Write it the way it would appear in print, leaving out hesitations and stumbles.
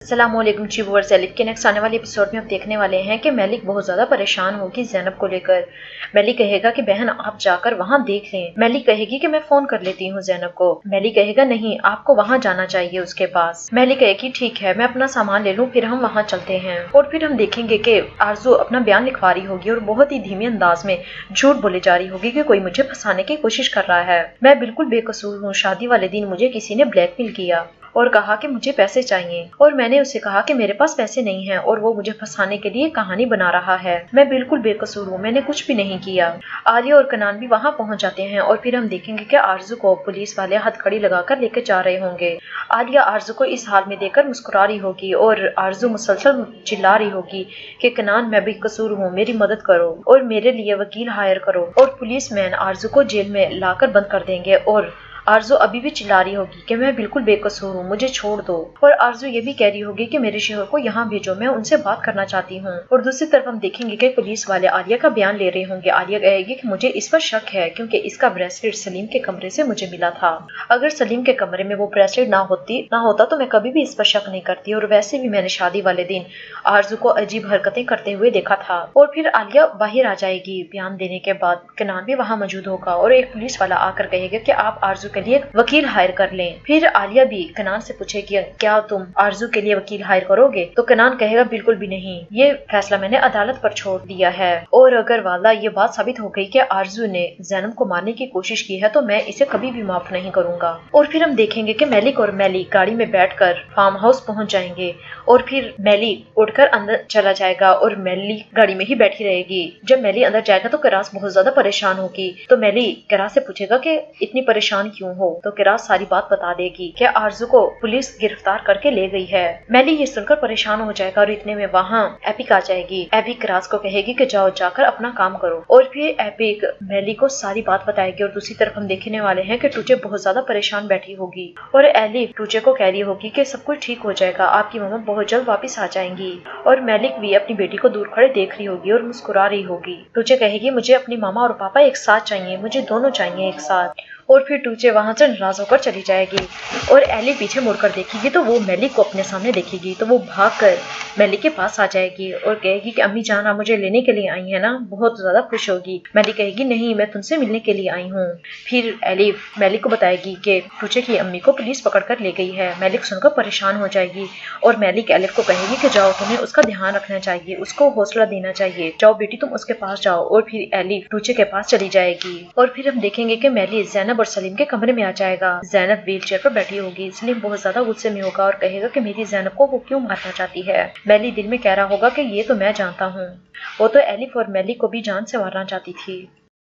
अस्सलामुअलैकुम जी viewers, elif के next आने वाले एपिसोड में आप देखने वाले हैं कि मेलिक बहुत ज़्यादा परेशान होगी ज़ैनब को लेकर। मेलिक कहेगा कि बहन आप जाकर वहाँ देख लें। मेलिक कहेगी कि मैं फ़ोन कर लेती हूँ ज़ैनब को। मेलिक कहेगा नहीं, आपको वहाँ जाना चाहिए उसके पास। मेलिक कहेगी ठीक है, मैं अपना सामान ले लूँ, फिर हम वहाँ चलते हैं। और फिर हम देखेंगे कि आरजू अपना बयान लिखवा रही होगी और बहुत ही धीमे अंदाज में झूठ बोले जा रही होगी कि कोई मुझे फंसाने की कोशिश कर रहा है, मैं बिल्कुल बेकसूर हूँ, शादी वाले दिन मुझे किसी ने ब्लैकमेल किया और कहा कि मुझे पैसे चाहिए और मैंने उसे कहा कि मेरे पास पैसे नहीं हैं और वो मुझे फंसाने के लिए कहानी बना रहा है, मैं बिल्कुल बेकसूर हूँ, मैंने कुछ भी नहीं किया। आलिया और कनान भी वहाँ पहुँच जाते हैं और फिर हम देखेंगे कि आरजू को पुलिस वाले हथकड़ी लगाकर लेकर जा रहे होंगे। आलिया आरजू को इस हाल में देखकर मुस्कुरा रही होगी और आरजू मुसलसल चिल्ला रही होगी कि कनान मैं बेकसूर हूँ, मेरी मदद करो और मेरे लिए वकील हायर करो। और पुलिसमैन आरजू को जेल में लाकर बंद कर देंगे और आरजू अभी भी चिल्ला रही होगी कि मैं बिल्कुल बेकसूर हूँ, मुझे छोड़ दो। और आरजू ये भी कह रही होगी कि मेरे शोहर को यहाँ भेजो, मैं उनसे बात करना चाहती हूँ। और दूसरी तरफ हम देखेंगे कि पुलिस वाले आलिया का बयान ले रहे होंगे। आलिया कहेगी कि मुझे इस पर शक है क्योंकि इसका ब्रेसलेट सलीम के कमरे से मुझे मिला था। अगर सलीम के कमरे में वो ब्रेसलेट ना होता तो मैं कभी भी इस पर शक नहीं करती। और वैसे भी मैंने शादी वाले दिन आरजू को अजीब हरकतें करते हुए देखा था। और फिर आलिया बाहर आ जाएगी बयान देने के बाद। कनान भी वहाँ मौजूद होगा और एक पुलिस वाला आकर कहेगा कि आप आरजू के लिए वकील हायर कर लें। फिर आलिया भी कनान से पूछेगी क्या तुम आरजू के लिए वकील हायर करोगे, तो कनान कहेगा बिल्कुल भी नहीं, ये फैसला मैंने अदालत पर छोड़ दिया है। और अगर वाला ये बात साबित हो गई कि आरजू ने ज़ैनब को मारने की कोशिश की है तो मैं इसे कभी भी माफ नहीं करूंगा। और फिर हम देखेंगे कि मेलिक और मेली गाड़ी में बैठकर फार्म हाउस पहुंच जाएंगे और फिर मेलिक उठकर अंदर चला जाएगा और मेली गाड़ी में ही बैठी रहेगी। जब मेली अंदर जाएगा तो करास बहुत ज्यादा परेशान होगी, तो मेली करास से पूछेगा कि इतनी परेशान क्यों हो, तो करास सारी बात बता देगी कि आरजू को पुलिस गिरफ्तार करके ले गई है। मेली ये सुनकर परेशान हो जाएगा और इतने में वहाँ एपिक आ जाएगी। एपिक करास को कहेगी कि जाओ जाकर अपना काम करो। और फिर एपिक मेली को सारी बात बताएगी। और दूसरी तरफ हम देखने वाले हैं कि टूचे बहुत ज्यादा परेशान बैठी होगी और एलिफ टूचे को कह रही होगी कि सब कुछ ठीक हो जाएगा, आपकी मम्मा बहुत जल्द वापस आ जाएंगी। और मेलिक भी अपनी बेटी को दूर खड़े देख रही होगी और मुस्कुरा रही होगी। टूचे कहेगी मुझे अपनी मामा और पापा एक साथ चाहिए, मुझे दोनों चाहिए एक साथ। और फिर टूचे वहां से नाराज होकर चली जाएगी और एली पीछे मुड़कर देखेगी तो वो मेलिक को अपने सामने देखेगी, तो वो भागकर मेलिक के पास आ जाएगी और कहेगी कि अम्मी जान आप मुझे लेने के लिए आई है ना। बहुत ज्यादा खुश होगी। मेलिक कहेगी नहीं, मैं तुमसे मिलने के लिए आई हूँ। फिर एली मेलिक को बताएगी कि टूचे की अम्मी को पुलिस पकड़ कर ले गई है। मेलिक सुनकर परेशान हो जाएगी और मेलिक एलिफ को कहेगी कि जाओ, तुम्हें उसका ध्यान रखना चाहिए, उसको हौसला देना चाहिए, जाओ बेटी तुम उसके पास जाओ। और फिर एलिफ टूचे के पास चली जाएगी और फिर हम देखेंगे कि मेली ज़ैनब और सलीम के कमरे में आ जाएगा। ज़ैनब व्हीलचेयर पर बैठी होगी। सलीम बहुत ज्यादा गुस्से में होगा और कहेगा कि मेरी ज़ैनब को वो क्यों मारना चाहती है। मेली दिल में कह रहा होगा कि ये तो मैं जानता हूँ, वो तो एलिफ और मेली को भी जान से मारना चाहती थी।